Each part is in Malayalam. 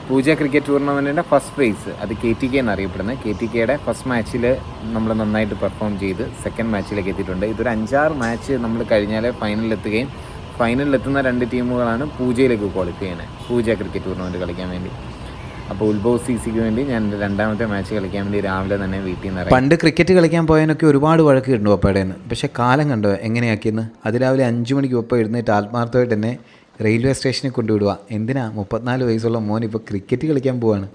പൂജ ക്രിക്കറ്റ് ടൂർണമെൻറ്റിൻ്റെ ഫസ്റ്റ് പ്രൈസ് അത് KTK എന്നറിയപ്പെടുന്നത്. KTKയുടെ ഫസ്റ്റ് മാച്ചിൽ നമ്മൾ നന്നായിട്ട് പെർഫോം ചെയ്ത് സെക്കൻഡ് മാച്ചിലേക്ക് എത്തിയിട്ടുണ്ട്. ഇതൊരു 5-6 മാച്ച് നമ്മൾ കഴിഞ്ഞാൽ ഫൈനലിലെത്തുകയും ഫൈനലിലെത്തുന്ന 2 ടീമുകളാണ് പൂജയിലേക്ക് ക്വാളിഫൈ ചെയ്യുന്നത്, പൂജ ക്രിക്കറ്റ് ടൂർണമെൻറ്റ് കളിക്കാൻ വേണ്ടി. അപ്പോൾ ഉത്ഭവ് CCക്ക് വേണ്ടി ഞാൻ എൻ്റെ 2ാമത്തെ മാച്ച് കളിക്കാൻ വേണ്ടി രാവിലെ തന്നെ വീട്ടിൽ നിന്ന് ഇറങ്ങി. പണ്ട് ക്രിക്കറ്റ് കളിക്കാൻ പോയതിനൊക്കെ ഒരുപാട് വഴക്ക് കിട്ടുന്നു പപ്പയുടെ നിന്ന്. പക്ഷേ കാലം കണ്ടോ എങ്ങനെയാക്കിയെന്ന്. അതിരാവിലെ 5 മണിക്ക് ഒപ്പം എഴുന്നേറ്റ് ആത്മാർത്ഥമായിട്ട് എന്നെ റെയിൽവേ സ്റ്റേഷനിൽ കൊണ്ടുവിടുക. എന്തിനാ 34 വയസ്സുള്ള മോൻ ഇപ്പോൾ ക്രിക്കറ്റ് കളിക്കാൻ പോവാണ്.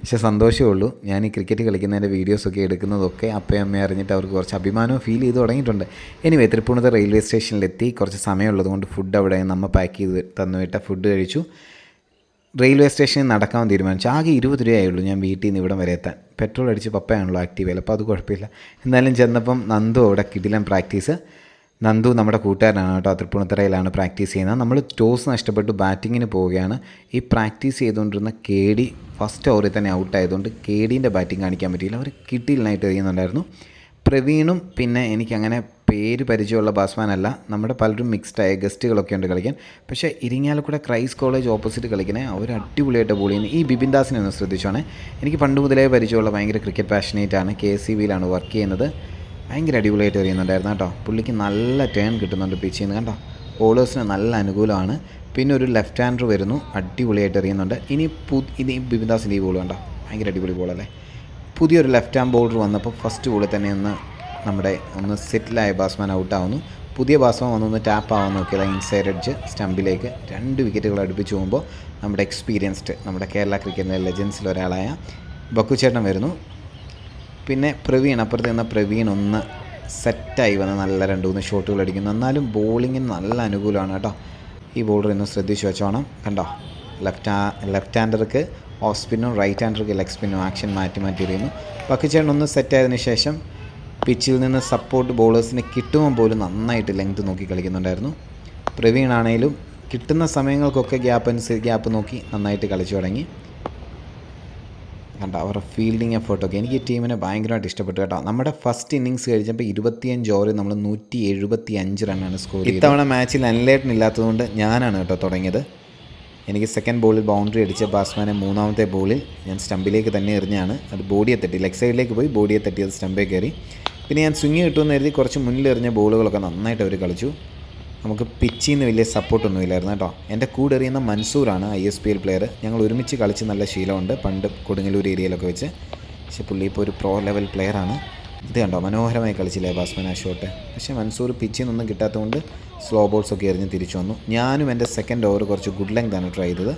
പക്ഷേ സന്തോഷമേ ഉള്ളൂ. ഞാൻ ഈ ക്രിക്കറ്റ് കളിക്കുന്നതിൻ്റെ വീഡിയോസൊക്കെ എടുക്കുന്നതൊക്കെ അപ്പയും അമ്മയും അറിഞ്ഞിട്ട് അവർക്ക് കുറച്ച് അഭിമാനവും ഫീൽ ചെയ്ത് തുടങ്ങിയിട്ടുണ്ട്. എനിവേ തൃപ്പൂണിത്തുറ റെയിൽവേ സ്റ്റേഷനിലെത്തി. കുറച്ച് സമയമുള്ളതുകൊണ്ട് ഫുഡ് അവിടെ നമ്മൾ പാക്ക് ചെയ്ത് തന്നുവിട്ട ഫുഡ് കഴിച്ചു. റെയിൽവേ സ്റ്റേഷനിൽ നടക്കാൻ തീരുമാനിച്ചു. ആകെ 20 രൂപയായുള്ളൂ ഞാൻ വീട്ടിൽ നിന്ന് ഇവിടം വരെ എത്താൻ. പെട്രോൾ അടിച്ച് പപ്പയാണല്ലോ ആക്റ്റീവയിൽ, അപ്പോൾ അത് കുഴപ്പമില്ല. എന്നാലും ചെന്നപ്പം നന്ദു അവിടെ കിടിലൻ പ്രാക്ടീസ്. നന്ദു നമ്മുടെ കൂട്ടുകാരനാണ് കേട്ടോ, തൃപ്പൂണിത്തുറയിലാണ് പ്രാക്ടീസ് ചെയ്യുന്നത്. നമ്മൾ ടോസ് നഷ്ടപ്പെട്ട് ബാറ്റിങ്ങിന് പോവുകയാണ്. ഈ പ്രാക്ടീസ് ചെയ്തുകൊണ്ടിരുന്ന KD ഫസ്റ്റ് ഓവറിൽ തന്നെ ഔട്ടായതുകൊണ്ട് KDൻ്റെ ബാറ്റിംഗ് കാണിക്കാൻ പറ്റിയില്ല. അവർ കിട്ടിയില്ലായിട്ട് എറിയുന്നുണ്ടായിരുന്നു. പ്രവീണും പിന്നെ എനിക്കങ്ങനെ പേര് പരിചയമുള്ള ബാറ്റ്സ്മാനല്ല, നമ്മുടെ പലരും മിക്സ്ഡായ ഗസ്റ്റുകളൊക്കെ ഉണ്ട് കളിക്കാൻ. പക്ഷേ ഇരിങ്ങാലക്കുട ക്രൈസ്റ്റ് കോളേജ് ഓപ്പോസിറ്റ് കളിക്കണേ അവർ അടിപൊളിയായിട്ട് ബോൾ ചെയ്യുന്നത്. ഈ ബിപിൻ ദാസിനെ ഒന്ന് ശ്രദ്ധിച്ചോണേ. എനിക്ക് പണ്ട് മുതലേ പരിചയമുള്ള ഭയങ്കര ക്രിക്കറ്റ് പാഷനേറ്റാണ്. KCBയിലാണ് വർക്ക് ചെയ്യുന്നത്. ഭയങ്കര അടിപൊളിയായിട്ട് എറിയുന്നുണ്ടായിരുന്നു കേട്ടോ. പുള്ളിക്ക് നല്ല ടേൺ കിട്ടുന്നുണ്ട് പിച്ചിൽ നിന്ന് കണ്ടോ. ബോളേഴ്സിന് നല്ല അനുകൂലമാണ്. പിന്നെ ഒരു ലെഫ്റ്റ് ഹാൻഡർ വരുന്നു, അടിപൊളിയായിട്ട് എറിയുന്നുണ്ട്. ഇനി ബിപിൻ ദാസിൻ്റെ ഈ ബോൾ കണ്ടോ, ഭയങ്കര അടിപൊളി ബോളല്ലേ. പുതിയൊരു ലെഫ്റ്റ് ഹാൻഡ് ബോളർ വന്നപ്പോൾ ഫസ്റ്റ് ബോളിൽ തന്നെ ഒന്ന് സെറ്റിലായ ബാറ്റ്സ്മാൻ ഔട്ടാവുന്നു. പുതിയ ബാറ്റ്സ്മാൻ വന്നൊന്ന് ടാപ്പ് ആവാൻ നോക്കിയത് ഇൻസൈഡ് എഡ്ജ് സ്റ്റമ്പിലേക്ക് 2 വിക്കറ്റുകൾ അടുപ്പിച്ച് പോകുമ്പോൾ നമ്മുടെ എക്സ്പീരിയൻസ്ഡ് നമ്മുടെ കേരള ക്രിക്കറ്റിലെ ലെജൻസിൽ ഒരാളായ ബക്കുച്ചേട്ടൻ വരുന്നു. പിന്നെ പ്രവീൺ, അപ്പുറത്ത് നിന്ന പ്രവീൺ ഒന്ന് സെറ്റായി വന്ന് നല്ല 2-3 ഷോട്ടുകൾ അടിക്കുന്നു. എന്നാലും ബോളിങ്ങിന് നല്ല അനുകൂലമാണ് കേട്ടോ. ഈ ബോളർ ഒന്ന് ശ്രദ്ധിച്ച് വെച്ചോണം കണ്ടോ. ലെഫ്റ്റ് ഹാൻഡർക്ക് ഓഫ് സ്പിന്നും റൈറ്റ് ഹാൻഡർക്ക് ലെഗ് സ്പിന്നും ആക്ഷൻ മാറ്റി എറിയുന്നു. ബക്കുച്ചേട്ടൻ ഒന്ന് സെറ്റായതിനു ശേഷം പിച്ചിൽ നിന്ന് സപ്പോർട്ട് ബോളേഴ്സിന് കിട്ടുമ്പോൾ പോലും നന്നായിട്ട് ലെങ്ത് നോക്കി കളിക്കുന്നുണ്ടായിരുന്നു. പ്രവീണാണേലും കിട്ടുന്ന സമയങ്ങൾക്കൊക്കെ ഗ്യാപ്പ് നോക്കി നന്നായിട്ട് കളിച്ചു തുടങ്ങി കണ്ടോ. അവരുടെ ഫീൽഡിങ് എഫേർട്ടൊക്കെ എനിക്ക് ഈ ടീമിനെ ഭയങ്കരമായിട്ട് ഇഷ്ടപ്പെട്ടു കേട്ടോ. നമ്മുടെ ഫസ്റ്റ് ഇന്നിങ്സ് കഴിച്ചപ്പോൾ 25 ഓവറിൽ നമ്മൾ 175 റണ്ണാണ് സ്കോർ ചെയ്തത്. ഇത്തവണ മാച്ചിൽ അൻലേട്ടൻ ഇല്ലാത്തതുകൊണ്ട് ഞാനാണ് കേട്ടോ തുടങ്ങിയത്. എനിക്ക് സെക്കൻഡ് ബോളിൽ ബൗണ്ടറി അടിച്ച ബാറ്റ്സ്മാനെ 3ാമത്തെ ബോളിൽ ഞാൻ സ്റ്റമ്പിലേക്ക് തന്നെ എറിഞ്ഞാണ്. അത് ബോഡിയെ തട്ടി, ലെഗ് സൈഡിലേക്ക് പോയി ബോഡിയെ തട്ടിയത് സ്റ്റമ്പേ കയറി. പിന്നെ ഞാൻ സ്വിങ് കിട്ടുമെന്ന് കരുതി കുറച്ച് മുന്നിലെറിഞ്ഞ ബോളുകളൊക്കെ നന്നായിട്ട് അവർ കളിച്ചു. നമുക്ക് പിച്ചിൽ നിന്ന് വലിയ സപ്പോർട്ടൊന്നും ഇല്ലായിരുന്നു കേട്ടോ. എൻ്റെ കൂടെ എറിയുന്ന മൻസൂറാണ് ISPL പ്ലെയർ. ഞങ്ങൾ ഒരുമിച്ച് കളിച്ച് നല്ല ശീലമുണ്ട് പണ്ട് കൊടുങ്ങല്ലൂർ ഏരിയയിലൊക്കെ വെച്ച്. പക്ഷേ പുള്ളി ഇപ്പോൾ ഒരു പ്രോ ലെവൽ പ്ലെയറാണ്. ഇത് കണ്ടോ, മനോഹരമായി കളിച്ചില്ലേ ബാറ്റ്സ്മാൻ ആ ഷോട്ട്. പക്ഷേ മൻസൂർ പിച്ചിൽ നിന്നൊന്നും കിട്ടാത്തതുകൊണ്ട് സ്ലോ ബോൾസൊക്കെ എറിഞ്ഞ് തിരിച്ചു വന്നു. ഞാനും എൻ്റെ സെക്കൻഡ് ഓവർ കുറച്ച് ഗുഡ് ലെങ്താണ് ട്രൈ ചെയ്തത്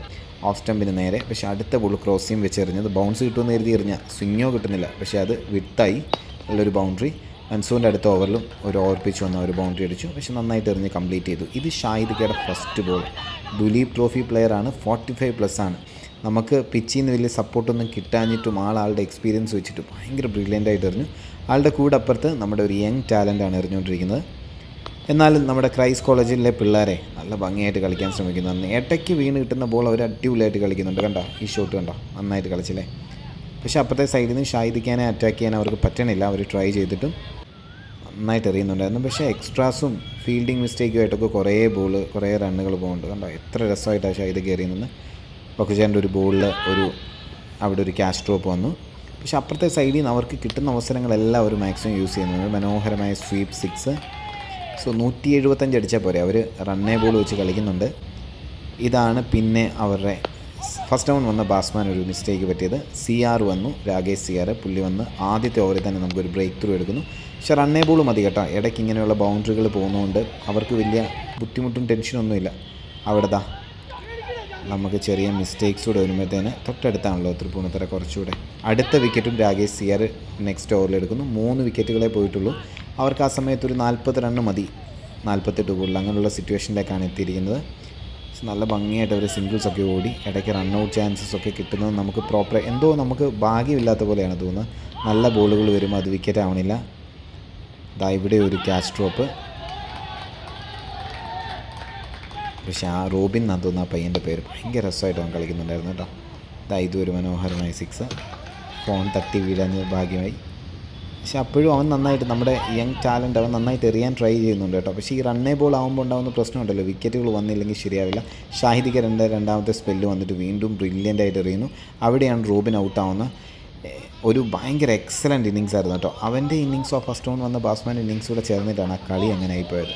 ഓഫ് സ്റ്റമ്പിന് നേരെ. പക്ഷേ അടുത്ത ബോൾ ക്രോസ് സീം വെച്ച് എറിഞ്ഞത് ബൗൺസ് കിട്ടുമെന്ന് കരുതി എറിഞ്ഞ സ്വിങ്ങോ കിട്ടുന്നില്ല. പക്ഷേ അത് വിട്ടായി നല്ലൊരു ബൗണ്ടറി. മൻസൂറിൻ്റെ അടുത്ത ഓവറിലും ഒരു ഓവർ പിച്ച് വന്ന ഒരു ബൗണ്ടറി അടിച്ചു. പക്ഷേ നന്നായിട്ട് എറിഞ്ഞ് കംപ്ലീറ്റ് ചെയ്തു. ഇത് ഷാഹിദ്ക്കയുടെ ഫസ്റ്റ് ബോൾ. ദുലീപ് ട്രോഫി പ്ലെയറാണ്, 45+ ആണ്. നമുക്ക് പിച്ചിൽ നിന്ന് വലിയ സപ്പോർട്ടൊന്നും കിട്ടാഞ്ഞിട്ടും ആളുടെ എക്സ്പീരിയൻസ് വെച്ചിട്ട് ഭയങ്കര ബ്രില്യൻ്റായിട്ട് എറിഞ്ഞു. ആളുടെ കൂടെ അപ്പുറത്ത് നമ്മുടെ ഒരു യങ് ടാലൻ്റാണ് എറിഞ്ഞുകൊണ്ടിരിക്കുന്നത്. എന്നാലും നമ്മുടെ ക്രൈസ്റ്റ് കോളേജിലെ പിള്ളേരെ നല്ല ഭംഗിയായിട്ട് കളിക്കാൻ ശ്രമിക്കുന്നു. ഇടയ്ക്ക് വീണ് കിട്ടുന്ന ബോൾ അവർ അടിപൊളിയായിട്ട് കളിക്കുന്നുണ്ട് കണ്ടോ. ഈ ഷോട്ട് കണ്ടോ, നന്നായിട്ട് കളിച്ചില്ലേ. പക്ഷേ അപ്പുറത്തെ സൈഡിൽ നിന്ന് ഷാഹിദ്ക്കാനെ അറ്റാക്ക് ചെയ്യാൻ അവർക്ക് പറ്റണില്ല. അവർ ട്രൈ ചെയ്തിട്ടും നന്നായിട്ട് എറിയുന്നുണ്ടായിരുന്നു. പക്ഷേ എക്സ്ട്രാസും ഫീൽഡിങ് മിസ്റ്റേക്കുമായിട്ടൊക്കെ കുറേ റണ്ണുകൾ പോകുന്നുണ്ട് കണ്ടോ. എത്ര രസമായിട്ടാണ് ഷാഹിദ്ക്ക് എറിയുന്നത്. ബക്കുച്ചേട്ടൻ്റെ ഒരു ബോളിൽ അവിടെ ഒരു ക്യാച്ച് ഡ്രോപ്പ് വന്നു. പക്ഷേ അപ്പുറത്തെ സൈഡിൽ നിന്ന് അവർക്ക് കിട്ടുന്ന അവസരങ്ങളെല്ലാം അവർ മാക്സിമം യൂസ് ചെയ്യുന്നത്. മനോഹരമായ സ്വീപ്പ് 6. സോ 175 അടിച്ചാൽ പോരെ, അവർ റണ്ണേ ബോൾ വെച്ച് കളിക്കുന്നുണ്ട്. ഇതാണ് പിന്നെ അവരുടെ ഫസ്റ്റ് ഡൗൺ വന്ന ബാറ്റ്സ്മാൻ ഒരു മിസ്റ്റേക്ക് പറ്റിയത്. CR വന്നു, രാകേഷ് CR. പുള്ളി വന്ന് ആദ്യത്തെ ഓവറിൽ തന്നെ നമുക്കൊരു ബ്രേക്ക് ത്രൂ എടുക്കുന്നു. പക്ഷേ റണ്ണേ ബോൾ മതി കേട്ടോ. ഇടയ്ക്ക് ഇങ്ങനെയുള്ള ബൗണ്ടറികൾ പോകുന്നതുകൊണ്ട് അവർക്ക് വലിയ ബുദ്ധിമുട്ടും ടെൻഷനൊന്നുമില്ല. അവിടെതാ നമുക്ക് ചെറിയ മിസ്റ്റേക്സ് കൂടെ വരുമ്പോഴത്തേന് തൊട്ടടുത്താണല്ലോ തൃപ്പൂണിത്തുറ. കുറച്ചുകൂടെ അടുത്ത വിക്കറ്റും രാകേഷ് CR നെക്സ്റ്റ് ഓവറിൽ എടുക്കുന്നു. 3 വിക്കറ്റുകളെ പോയിട്ടുള്ളൂ. അവർക്ക് ആ സമയത്ത് ഒരു 40 റണ്ണ് മതി, 48 ബോളിൽ. അങ്ങനെയുള്ള സിറ്റുവേഷനിലേക്കാണ് എത്തിയിരിക്കുന്നത്. നല്ല ഭംഗിയായിട്ട് അവർ സിംഗിൾസൊക്കെ ഓടി ഇടയ്ക്ക് റണ്ണൗട്ട് ചാൻസസ് ഒക്കെ കിട്ടുന്നത് നമുക്ക് നമുക്ക് ഭാഗ്യമില്ലാത്ത പോലെയാണ് തോന്നുന്നത്. നല്ല ബോളുകൾ വരുമ്പോൾ അത് വിക്കറ്റ് ആവണില്ല. ദാ ഇവിടെ ഒരു ക്യാച്ച് ഡ്രോപ്പ്. പക്ഷേ ആ റോബിൻ എന്നാണ് തോന്നുന്നു ആ പയ്യൻ്റെ പേര്. ഭയങ്കര രസമായിട്ട് അവൻ കളിക്കുന്നുണ്ടായിരുന്നു കേട്ടോ. ഇതൊരു മനോഹരമായ 6. ഫോൺ തട്ടി വീഴാൻ ഭാഗ്യമായി. പക്ഷെ അപ്പോഴും അവൻ നന്നായിട്ട് നമ്മുടെ യങ് ടാലൻറ്റ് അവൻ നന്നായിട്ട് എറിയാൻ ട്രൈ ചെയ്യുന്നുണ്ട് കേട്ടോ. പക്ഷേ ഈ റണ്ണേ ബോൾ ആകുമ്പോൾ ഉണ്ടാകുന്ന പ്രശ്നമുണ്ടല്ലോ, വിക്കറ്റുകൾ വന്നില്ലെങ്കിൽ ശരിയാവില്ല. ഷാഹിദിക്ക് രണ്ടാമത്തെ സ്പെല്ല് വന്നിട്ട് വീണ്ടും ബ്രില്യൻ്റ് ആയിട്ട് എറിയുന്നു. അവിടെയാണ് റോബിൻ ഔട്ടാവുന്നത്. ഒരു ഭയങ്കര എക്സലൻറ്റ് ഇന്നിങ്സ് ആയിരുന്നു കേട്ടോ. അവൻ്റെ ഇന്നിങ്സോ ഫസ്റ്റ് ഓൺ വന്ന ബാറ്റ്സ്മാൻ്റെ ഇന്നിങ്സ് കൂടെ ചേർന്നിട്ടാണ് ആ കളി അങ്ങനെ ആയിപ്പോയത്.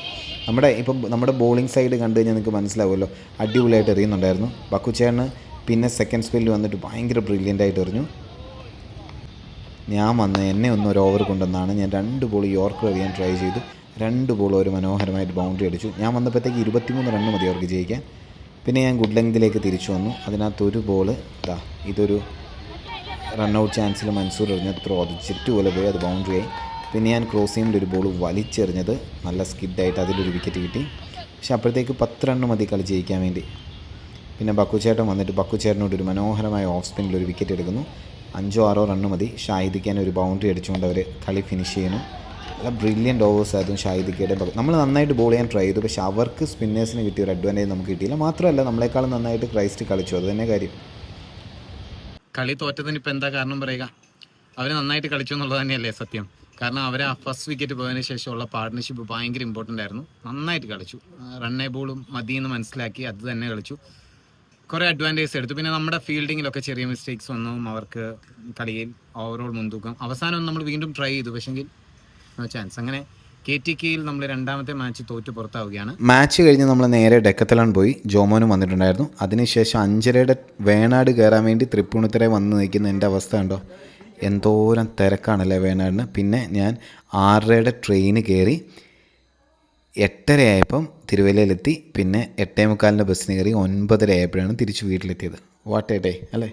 നമ്മുടെ ബോളിംഗ് സൈഡ് കണ്ടു കഴിഞ്ഞാൽ നിങ്ങൾക്ക് മനസ്സിലാവുമല്ലോ, അടിപൊളിയായിട്ട് എറിയുന്നുണ്ടായിരുന്നു. ബക്കുച്ചേണ് പിന്നെ സെക്കൻഡ് സ്പെല്ല് വന്നിട്ട് ഭയങ്കര ബ്രില്യൻ്റ് ആയിട്ട് എറിഞ്ഞു. ഞാൻ എന്നെ ഒരു ഓവർ കൊണ്ടുവന്നാണ് ഞാൻ 2 ബോൾ യോർക്കർ എറിയാൻ ട്രൈ ചെയ്തു. 2 ബോൾ ഒരു മനോഹരമായിട്ട് ബൗണ്ടറി അടിച്ചു. ഞാൻ വന്നപ്പോഴത്തേക്ക് 23 റണ്ണ് മതി അവർക്ക് ജയിക്കാൻ. പിന്നെ ഞാൻ ഗുഡ് ലെങ്തിലേക്ക് തിരിച്ചു വന്നു. അതിനകത്തൊരു ബോൾ ഇതൊരു റണ്ണൗട്ട് ചാൻസിൽ മൻസൂർ എറിഞ്ഞ ത്രോ, അത് ചുറ്റു പോലെ പോയി, അത് ബൗണ്ടറി ആയി. പിന്നെ ഞാൻ ക്രോസ് ചെയ്യുമ്പോൾ ബോൾ വലിച്ചെറിഞ്ഞത് നല്ല സ്കിഡായിട്ട് അതിലൊരു വിക്കറ്റ് കിട്ടി. പക്ഷെ അപ്പോഴത്തേക്ക് 10 റണ്ണ് മതി കളി ജയിക്കാൻ വേണ്ടി. പിന്നെ ബക്കുച്ചേട്ടൻ വന്നിട്ട് ബക്കുച്ചേട്ടനോട് ഒരു മനോഹരമായ ഓഫ് സ്പിന്നിൽ ഒരു വിക്കറ്റ് എടുക്കുന്നു. 5-6 റണ്ണ് മതി. ഷാഹിദിക്കാൻ ഒരു ബൗണ്ടറി അടിച്ചുകൊണ്ട് അവർ കളി ഫിനിഷ് ചെയ്യുന്നു. നല്ല ബ്രില്യൻ്റ് ഓവേഴ്സ് ആയിരുന്നു ഷാഹിദിക്കയുടെ. നമ്മൾ നന്നായിട്ട് ബോൾ ചെയ്യാൻ ട്രൈ ചെയ്തു, പക്ഷേ അവർക്ക് സ്പിന്നേഴ്സിന് കിട്ടിയ ഒരു അഡ്വാൻറ്റേജ് നമുക്ക് കിട്ടിയില്ല. മാത്രമല്ല നമ്മളെക്കാളും നന്നായിട്ട് ക്രൈസ്റ്റ് കളിച്ചു, അത് തന്നെ കാര്യം. കളി തോറ്റതിന് ഇപ്പം എന്താ കാരണം പറയുക, അവർ നന്നായിട്ട് കളിച്ചു എന്നുള്ളത് തന്നെയല്ലേ സത്യം. കാരണം അവർ ആ ഫസ്റ്റ് വിക്കറ്റ് പോയതിന് ശേഷമുള്ള പാർട്ട്ണർഷിപ്പ് ഭയങ്കര ഇമ്പോർട്ടൻ്റ് ആയിരുന്നു. നന്നായിട്ട് കളിച്ചു, റണ്ണേ ബോളും മതിയെന്ന് മനസ്സിലാക്കി അത് തന്നെ കളിച്ചു, കുറേ അഡ്വാൻറ്റേജ് എടുത്തു. പിന്നെ നമ്മുടെ ഫീൽഡിങ്ങിലൊക്കെ ചെറിയ മിസ്റ്റേക്സ് വന്നു, അവർക്ക് കളിയിൽ ഓവറോൾ മുൻതൂക്കം. അവസാനം നമ്മൾ വീണ്ടും ട്രൈ ചെയ്തു, പക്ഷെങ്കിൽ നോ ചാൻസ്. അങ്ങനെ KTKയിൽ നമ്മൾ രണ്ടാമത്തെ മാച്ച് തോറ്റ് പുറത്താവുകയാണ്. മാച്ച് കഴിഞ്ഞ് നമ്മൾ നേരെ ഡെക്കത്തലാൻ പോയി. ജോമോനും വന്നിട്ടുണ്ടായിരുന്നു. അതിനുശേഷം 5:30 വേണാട് കയറാൻ വേണ്ടി തൃപ്പൂണിത്തുറ വന്ന് നിൽക്കുന്ന എൻ്റെ അവസ്ഥ കണ്ടോ, എന്തോരം തിരക്കാണല്ലേ വേണാടിന്. പിന്നെ ഞാൻ 6:30 ട്രെയിന് കയറി 8:30 ആയപ്പം തിരുവല്ലയിലെത്തി. പിന്നെ 8:45 ബസ്സിന് കയറി 9:30 ആയപ്പോഴാണ് തിരിച്ച് വീട്ടിലെത്തിയത്. വാട്ട് എ ഡേ അല്ലേ.